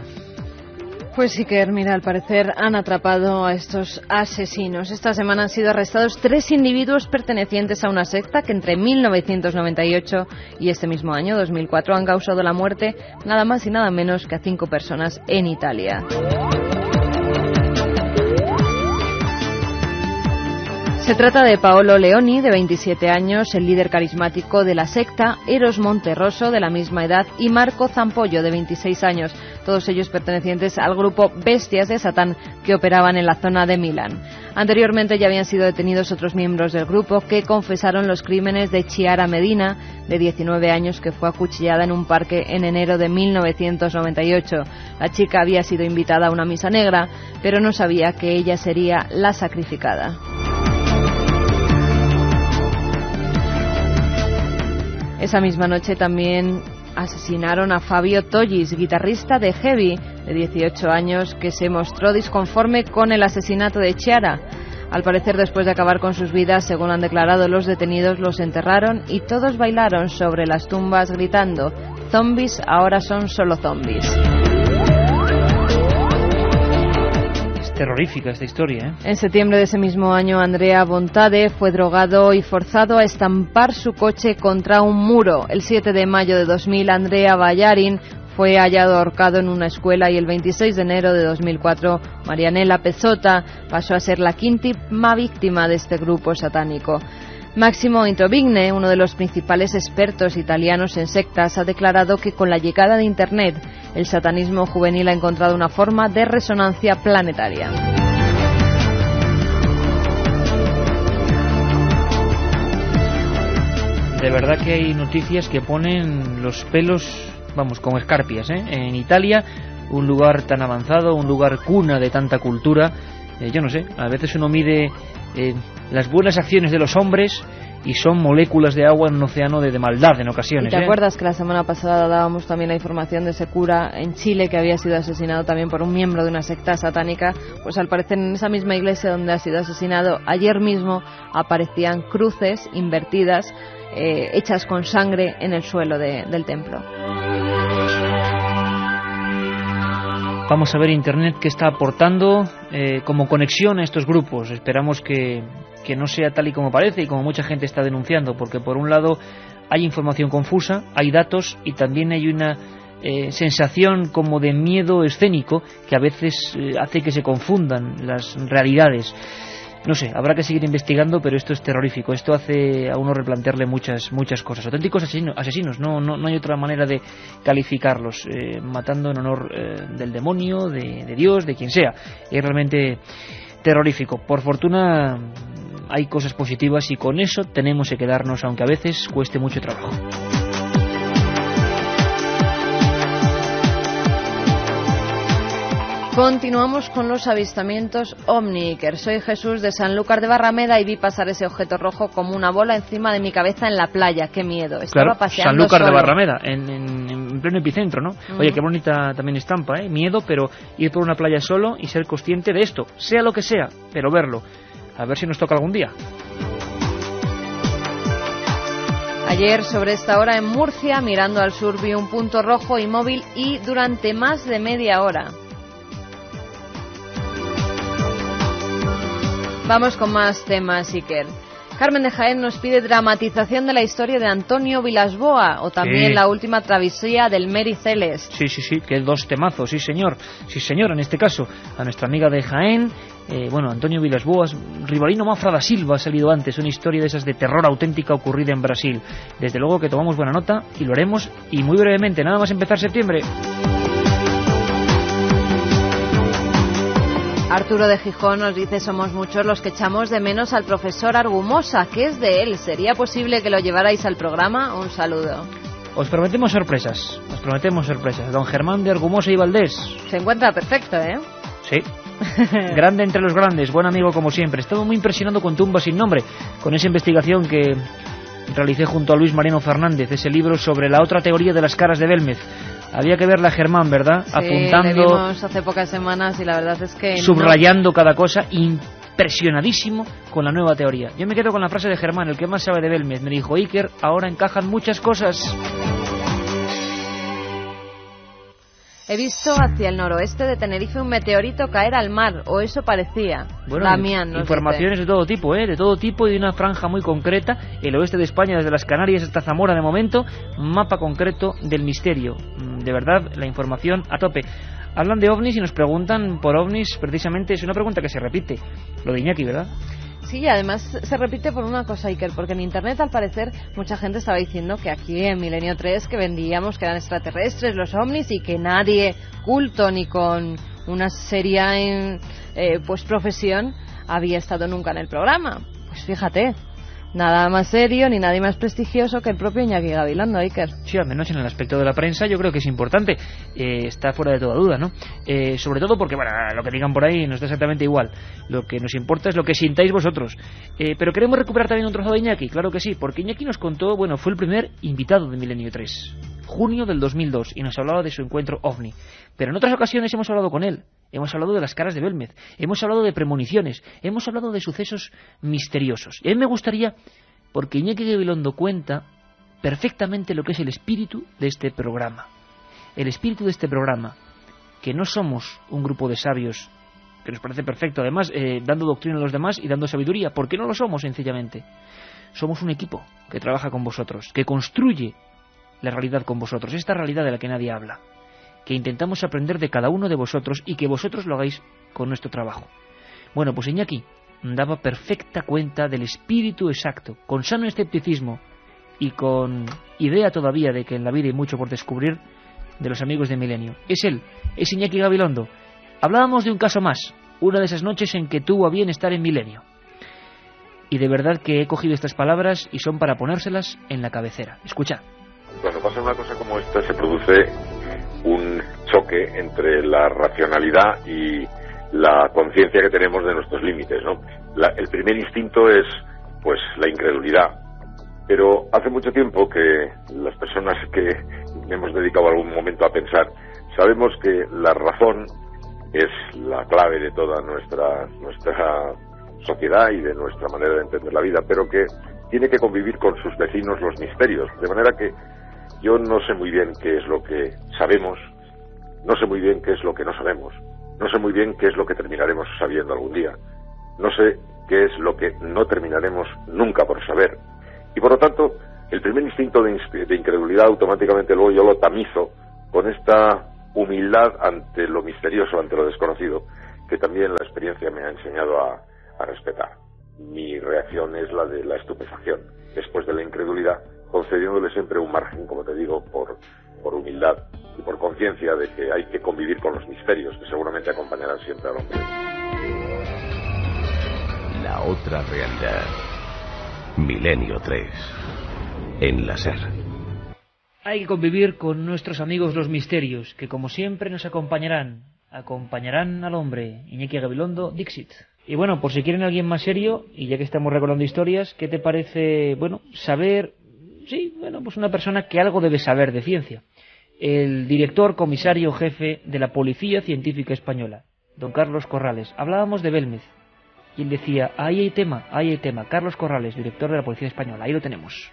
Pues sí que, mira, al parecer han atrapado a estos asesinos. Esta semana han sido arrestados 3 individuos pertenecientes a una secta que entre 1998 y este mismo año, 2004, han causado la muerte nada más y nada menos que a 5 personas en Italia. Se trata de Paolo Leoni, de 27 años, el líder carismático de la secta, Eros Monterroso, de la misma edad, y Marco Zampollo, de 26 años, todos ellos pertenecientes al grupo Bestias de Satán, que operaban en la zona de Milán. Anteriormente ya habían sido detenidos otros miembros del grupo que confesaron los crímenes de Chiara Medina, de 19 años, que fue acuchillada en un parque en enero de 1998. La chica había sido invitada a una misa negra, pero no sabía que ella sería la sacrificada. Esa misma noche también asesinaron a Fabio Tollis, guitarrista de Heavy, de 18 años, que se mostró disconforme con el asesinato de Chiara. Al parecer, después de acabar con sus vidas, según han declarado los detenidos, los enterraron y todos bailaron sobre las tumbas gritando: «Zombies ahora son solo zombies». Terrorífica esta historia, ¿eh? En septiembre de ese mismo año, Andrea Bontade fue drogado y forzado a estampar su coche contra un muro. El 7 de mayo de 2000, Andrea Ballarin fue hallado ahorcado en una escuela y el 26 de enero de 2004, Marianella Pezzotta pasó a ser la 5ª víctima de este grupo satánico. Máximo Introvigne, uno de los principales expertos italianos en sectas, ha declarado que con la llegada de Internet, el satanismo juvenil ha encontrado una forma de resonancia planetaria. De verdad que hay noticias que ponen los pelos, vamos, como escarpias, ¿eh? En Italia, un lugar tan avanzado, un lugar cuna de tanta cultura, yo no sé, a veces uno mide las buenas acciones de los hombres y son moléculas de agua en un océano de maldad en ocasiones. ¿Y te acuerdas que la semana pasada dábamos también la información de ese cura en Chile que había sido asesinado también por un miembro de una secta satánica? Pues al parecer en esa misma iglesia donde ha sido asesinado ayer mismo aparecían cruces invertidas hechas con sangre en el suelo del templo. Vamos a ver Internet qué está aportando como conexión a estos grupos. Esperamos que no sea tal y como parece y como mucha gente está denunciando, porque por un lado hay información confusa, hay datos y también hay una sensación como de miedo escénico que a veces hace que se confundan las realidades. No sé, habrá que seguir investigando, pero esto es terrorífico. Esto hace a uno replantearle muchas cosas. Auténticos asesinos, no hay otra manera de calificarlos. Matando en honor del demonio, de Dios, de quien sea. Es realmente terrorífico. Por fortuna hay cosas positivas y con eso tenemos que quedarnos, aunque a veces cueste mucho trabajo. Continuamos con los avistamientos ovni. Soy Jesús de Sanlúcar de Barrameda y vi pasar ese objeto rojo como una bola encima de mi cabeza en la playa. ¡Qué miedo! Estaba paseando Sanlúcar solo. de Barrameda, en pleno epicentro, ¿no? Oye, qué bonita también estampa, ¿eh? Miedo, pero ir por una playa solo y ser consciente de esto, sea lo que sea, pero verlo. A ver si nos toca algún día. Ayer, sobre esta hora en Murcia, mirando al sur, vi un punto rojo inmóvil y durante más de media hora. Vamos con más temas, Iker. Carmen de Jaén nos pide dramatización de la historia de Antonio Vilas-Boas o también la última travesía del Mary Celeste. Sí, que 2 temazos, sí señor, en este caso, a nuestra amiga de Jaén. Antonio Vilas-Boas, Rivalino Mafra da Silva ha salido antes, una historia de esas de terror auténtica ocurrida en Brasil. Desde luego que tomamos buena nota y lo haremos, y muy brevemente, nada más empezar septiembre. Arturo de Gijón nos dice: somos muchos los que echamos de menos al profesor Argumosa. ¿Qué es de él? ¿Sería posible que lo llevarais al programa? Un saludo. Os prometemos sorpresas, Don Germán de Argumosa y Valdés. Se encuentra perfecto, ¿eh? Sí. Grande entre los grandes, buen amigo como siempre. Estaba muy impresionado con Tumba sin nombre, con esa investigación que realicé junto a Luis Mariano Fernández, ese libro sobre la otra teoría de las caras de Belmez. Había que verla, Germán, ¿verdad? Sí, apuntando, le vimos hace pocas semanas y la verdad es que subrayando cada cosa, impresionadísimo con la nueva teoría. Yo me quedo con la frase de Germán, el que más sabe de Belmez. Me dijo: Iker, ahora encajan muchas cosas. He visto hacia el noroeste de Tenerife un meteorito caer al mar, o eso parecía. Bueno, Damián nos informaciones dice. de todo tipo y de una franja muy concreta. El oeste de España, desde las Canarias hasta Zamora de momento, mapa concreto del misterio. De verdad, la información a tope. Hablan de ovnis y nos preguntan por ovnis, precisamente es una pregunta que se repite. Lo de Iñaki, ¿verdad? Sí, y además se repite por una cosa, Iker, porque en internet al parecer mucha gente estaba diciendo que aquí en Milenio 3 que vendíamos que eran extraterrestres los ovnis y que nadie culto ni con una seria profesión había estado nunca en el programa. Pues fíjate, nada más serio ni nadie más prestigioso que el propio Iñaki Gabilondo, Iker. Sí, al menos en el aspecto de la prensa yo creo que es importante, está fuera de toda duda, ¿no? Sobre todo porque, bueno, lo que digan por ahí nos da exactamente igual. Lo que nos importa es lo que sintáis vosotros. Pero queremos recuperar también un trozo de Iñaki, claro que sí, porque Iñaki nos contó, bueno, fue el primer invitado de Milenio 3, junio del 2002, y nos hablaba de su encuentro ovni. Pero en otras ocasiones hemos hablado con él. Hemos hablado de las caras de Belmez, hemos hablado de premoniciones, hemos hablado de sucesos misteriosos. Y a mí me gustaría, porque Iñaki Gabilondo cuenta perfectamente lo que es el espíritu de este programa. El espíritu de este programa, que no somos un grupo de sabios, que nos parece perfecto, además, dando doctrina a los demás y dando sabiduría, porque no lo somos sencillamente. Somos un equipo que trabaja con vosotros, que construye la realidad con vosotros, esta realidad de la que nadie habla, que intentamos aprender de cada uno de vosotros y que vosotros lo hagáis con nuestro trabajo. Bueno, pues Iñaki daba perfecta cuenta del espíritu exacto, con sano escepticismo y con idea todavía de que en la vida hay mucho por descubrir, de los amigos de Milenio. Es él, es Iñaki Gabilondo. Hablábamos de un caso más, una de esas noches en que tuvo a bien estar en Milenio. Y de verdad que he cogido estas palabras y son para ponérselas en la cabecera. Escuchad. Cuando pasa una cosa como esta se produce un choque entre la racionalidad y la conciencia que tenemos de nuestros límites, ¿no? El primer instinto es, pues, la incredulidad. Pero hace mucho tiempo que las personas que hemos dedicado algún momento a pensar, sabemos que la razón es la clave de toda nuestra sociedad y de nuestra manera de entender la vida, pero que tiene que convivir con sus vecinos los misterios. De manera que yo no sé muy bien qué es lo que sabemos, no sé muy bien qué es lo que no sabemos, no sé muy bien qué es lo que terminaremos sabiendo algún día, no sé qué es lo que no terminaremos nunca por saber. Y por lo tanto, el primer instinto de incredulidad automáticamente luego yo lo tamizo con esta humildad ante lo misterioso, ante lo desconocido, que también la experiencia me ha enseñado a respetar. Mi reacción es la de la estupefacción, después de la incredulidad, concediéndole siempre un margen, como te digo, por humildad y por conciencia de que hay que convivir con los misterios que seguramente acompañarán siempre al hombre. La otra realidad. Milenio 3. En la SER. Hay que convivir con nuestros amigos los misterios, que como siempre nos acompañarán al hombre. Iñaki Gabilondo, Dixit. Y bueno, por si quieren alguien más serio, y ya que estamos recordando historias, ¿qué te parece, bueno, saber, sí, bueno, pues una persona que algo debe saber de ciencia? El director comisario jefe de la Policía Científica Española, don Carlos Corrales. Hablábamos de Belmez, y él decía, ahí hay tema, Carlos Corrales, director de la Policía Española, ahí lo tenemos.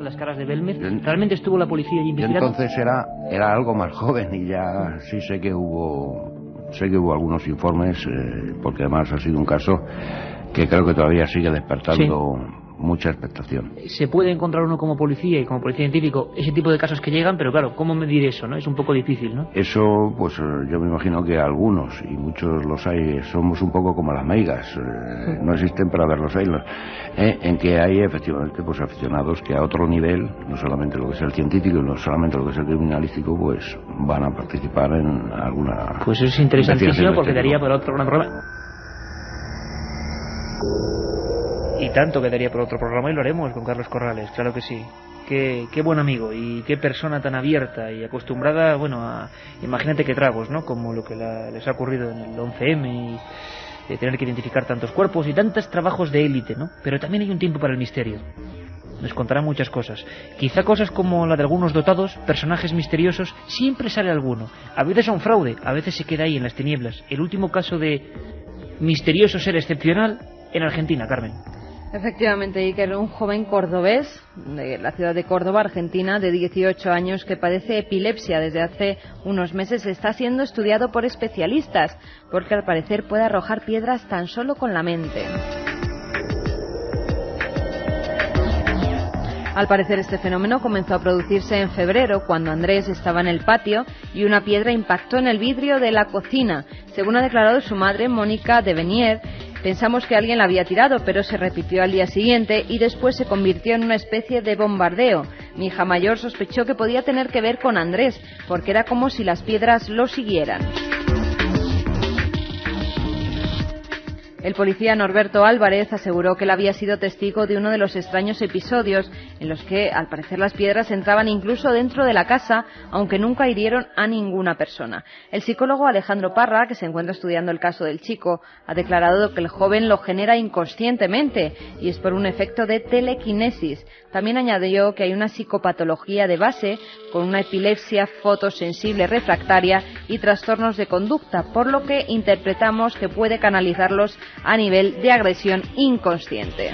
Las caras de Belmez, ¿realmente estuvo la policía allí investigando? Entonces era algo más joven y ya sí sé que hubo algunos informes, porque además ha sido un caso que creo que todavía sigue despertando mucha expectación. Se puede encontrar uno como policía y como policía científico ese tipo de casos que llegan, pero claro, ¿cómo medir eso, no? Es un poco difícil, ¿no? Eso, pues yo me imagino que algunos, y muchos los hay, somos un poco como las meigas, no existen para verlos haylos, en que hay efectivamente pues aficionados que a otro nivel, no solamente lo que es el científico y no solamente lo que es el criminalístico, pues van a participar en alguna... Pues eso es interesantísimo porque daría para otro gran programa. Y tanto quedaría por otro programa y lo haremos con Carlos Corrales, claro que sí. Qué buen amigo y qué persona tan abierta y acostumbrada, bueno, a imagínate qué tragos, ¿no? Como lo que les ha ocurrido en el 11M y tener que identificar tantos cuerpos y tantos trabajos de élite, ¿no? Pero también hay un tiempo para el misterio. Nos contará muchas cosas. Quizá cosas como la de algunos dotados, personajes misteriosos, siempre sale alguno. A veces son fraude, a veces se queda ahí en las tinieblas. El último caso de misterioso ser excepcional en Argentina, Carmen. Efectivamente, Iker, un joven cordobés de la ciudad de Córdoba, Argentina, de 18 años, que padece epilepsia desde hace unos meses, está siendo estudiado por especialistas, porque al parecer puede arrojar piedras tan solo con la mente. Al parecer este fenómeno comenzó a producirse en febrero, cuando Andrés estaba en el patio y una piedra impactó en el vidrio de la cocina. Según ha declarado su madre, Mónica de Benier, pensamos que alguien la había tirado, pero se repitió al día siguiente y después se convirtió en una especie de bombardeo. Mi hija mayor sospechó que podía tener que ver con Andrés, porque era como si las piedras lo siguieran. El policía Norberto Álvarez aseguró que él había sido testigo de uno de los extraños episodios en los que, al parecer, las piedras entraban incluso dentro de la casa, aunque nunca hirieron a ninguna persona. El psicólogo Alejandro Parra, que se encuentra estudiando el caso del chico, ha declarado que el joven lo genera inconscientemente y es por un efecto de telequinesis. También añadió que hay una psicopatología de base con una epilepsia fotosensible refractaria y trastornos de conducta, por lo que interpretamos que puede canalizarlos a nivel de agresión inconsciente.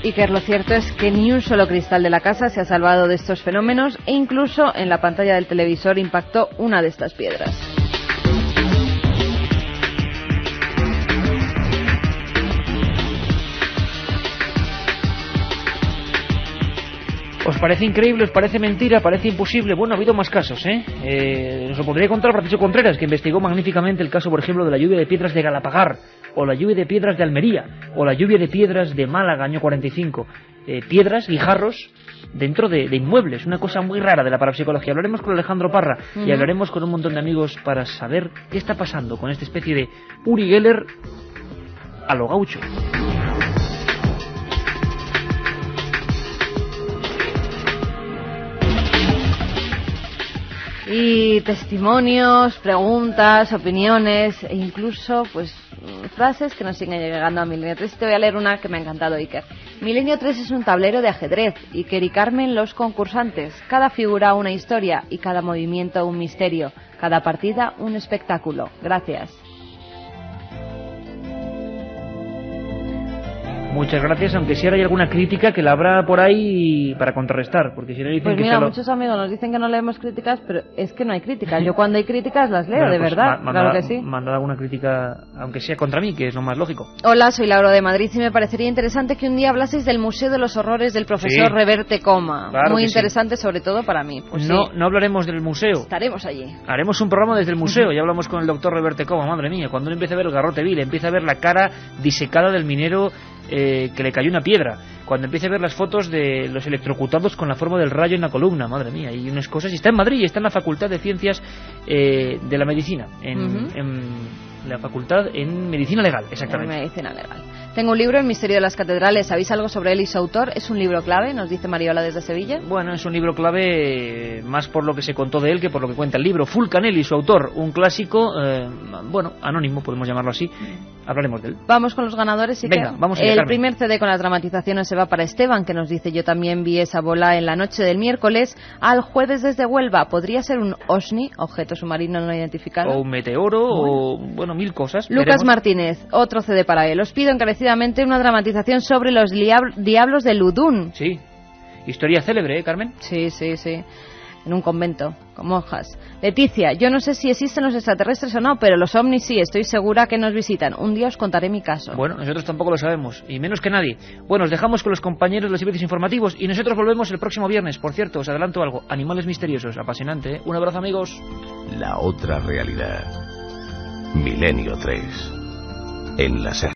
Y que lo cierto es que ni un solo cristal de la casa se ha salvado de estos fenómenos e incluso en la pantalla del televisor impactó una de estas piedras. ¿Os parece increíble? ¿Os parece mentira? ¿Parece imposible? Bueno, ha habido más casos, ¿eh? Nos lo podría contar Francisco Contreras, que investigó magníficamente el caso, por ejemplo, de la lluvia de piedras de Galapagar, o la lluvia de piedras de Almería, o la lluvia de piedras de Málaga, año 45. Piedras, guijarros, dentro de inmuebles, una cosa muy rara de la parapsicología. Hablaremos con Alejandro Parra y hablaremos con un montón de amigos para saber qué está pasando con esta especie de Uri Geller a lo gaucho. Y testimonios, preguntas, opiniones e incluso pues frases que nos siguen llegando a Milenio 3. Te voy a leer una que me ha encantado, Iker. Milenio 3 es un tablero de ajedrez. Iker y Carmen, los concursantes. Cada figura una historia y cada movimiento un misterio. Cada partida un espectáculo. Gracias. Muchas gracias, aunque si ahora hay alguna crítica que la habrá por ahí para contrarrestar, porque si no dicen pues que mira, muchos amigos nos dicen que no leemos críticas, pero es que no hay críticas. Yo cuando hay críticas las leo, bueno, de pues verdad, claro que sí. Mandad alguna crítica, aunque sea contra mí, que es lo más lógico. Hola, soy Laura de Madrid y me parecería interesante que un día hablaseis del Museo de los Horrores del profesor Reverte Coma. Claro, muy interesante, sobre todo para mí. Pues no hablaremos del museo. Estaremos allí. Haremos un programa desde el museo, ya hablamos con el doctor Reverte Coma, madre mía, cuando uno empieza a ver el garrote vil, empieza a ver la cara disecada del minero que le cayó una piedra, cuando empiece a ver las fotos de los electrocutados con la forma del rayo en la columna, madre mía, y unas cosas, y está en Madrid, está en la Facultad de Ciencias de la Medicina, en la Facultad en Medicina Legal, exactamente. En Medicina Legal. Tengo un libro, El misterio de las catedrales. ¿Sabéis algo sobre él y su autor? ¿Es un libro clave? Nos dice Mariola desde Sevilla. Bueno, es un libro clave más por lo que se contó de él que por lo que cuenta el libro. Fulcanelli, su autor, un clásico, bueno, anónimo, podemos llamarlo así. Hablaremos de él. Vamos con los ganadores. ¿Sí? Venga, vamos allá, El Carmen. primer CD con las dramatizaciones se va para Esteban, que nos dice: yo también vi esa bola en la noche del miércoles al jueves desde Huelva. ¿Podría ser un OSNI, objeto submarino no identificado? O un meteoro, o bueno, mil cosas. Lucas Veremos. Martínez, otro CD para él. Os pido encarecidamente una dramatización sobre los diablos de Ludún. Sí. Historia célebre, ¿eh, Carmen? Sí, sí, sí. en un convento, con monjas. Leticia, yo no sé si existen los extraterrestres o no, pero los ovnis sí, estoy segura que nos visitan. Un día os contaré mi caso. Bueno, nosotros tampoco lo sabemos, y menos que nadie. Bueno, os dejamos con los compañeros de los servicios informativos y nosotros volvemos el próximo viernes. Por cierto, os adelanto algo, animales misteriosos, apasionante, ¿eh? Un abrazo, amigos. La otra realidad. Milenio 3. En la SER.